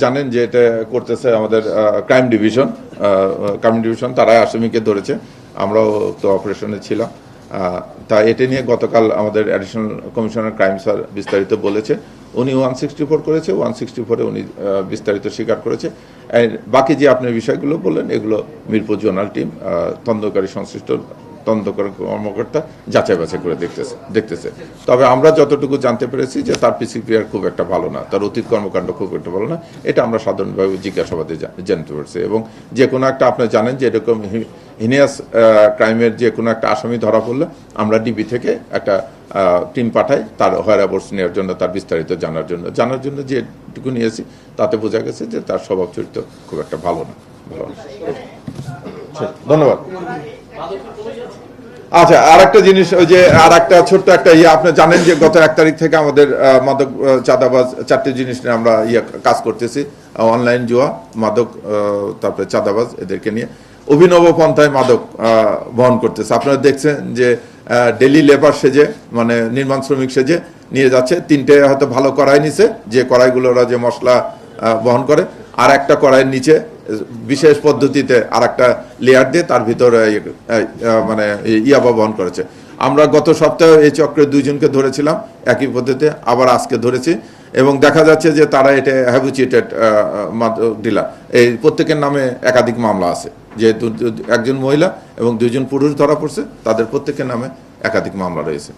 জানেন যে এটা করতেছে আমাদের ক্রাইম ডিভিশন তারা আসামিকে ধরেছে, আমরাও তো অপারেশনে ছিলাম। তা এটা নিয়ে গতকাল আমাদের অ্যাডিশনাল কমিশনার ক্রাইম স্যার বিস্তারিত বলেছে। উনি 164 করেছে, 164-এ উনি বিস্তারিত স্বীকার করেছে। বাকি যে আপনি বিষয়গুলো বললেন এগুলো মিরপুর জোনাল টিম তদন্তকারী সংশ্লিষ্ট তদন্তকারী কর্মকর্তা যাচাই বাছাই করে দেখতেছে। তবে আমরা যতটুকু জানতে পেরেছি যে তার পিসিপিআর খুব একটা ভালো না, তার অতীত কর্মকাণ্ড খুব একটা ভালো না, এটা আমরা সাধারণভাবে জিজ্ঞাসাবাদে জানতে পারছি। এবং যে কোনো একটা আপনি জানেন যে এরকম হিনিয়াস ক্রাইমের যে কোনো একটা আসামি ধরা পড়লে আমরা ডিবি থেকে একটা টিম পাঠাই তার হয়রাবোর্স নেওয়ার জন্য, তার বিস্তারিত জানার জন্য যেটুকু নিয়েছি তাতে বোঝা গেছে যে তার স্বভাব চরিত্র খুব একটা ভালো না। ধন্যবাদ। আচ্ছা, আর একটা জিনিস, ওই যে আর একটা ছোট্ট একটা আপনি জানেন যে গত 1 তারিখ থেকে আমাদের মাদক চাঁদাবাজ 4টে জিনিস নিয়ে আমরা কাজ করতেছি। অনলাইন জুয়া, মাদক, তারপরে চাঁদাবাজ, এদেরকে নিয়ে অভিনব পন্থায় মাদক বহন করতেছে। আপনারা দেখছেন যে ডেলি লেবার সেজে, মানে নির্মাণ শ্রমিক সেজে নিয়ে যাচ্ছে। 3টে হয়তো ভালো কড়াই নিছে, যে কড়াইগুলো ওরা যে মশলা বহন করে, আর একটা কড়াইয়ের নিচে বিশেষ পদ্ধতিতে আর একটা লেয়ার দিয়ে তার ভিতরে মানে ইয়াবা বহন করেছে। আমরা গত সপ্তাহে এই চক্রে 2 জনকে ধরেছিলাম একই পদ্ধতিতে, আবার আজকে ধরেছি। এবং দেখা যাচ্ছে যে তারা এটা হ্যাবিচুয়েটেড ডিলার। এই প্রত্যেকের নামে একাধিক মামলা আছে, যেহেতু একজন মহিলা এবং 2 জন পুরুষ ধরা পড়ছে, তাদের প্রত্যেকের নামে একাধিক মামলা রয়েছে।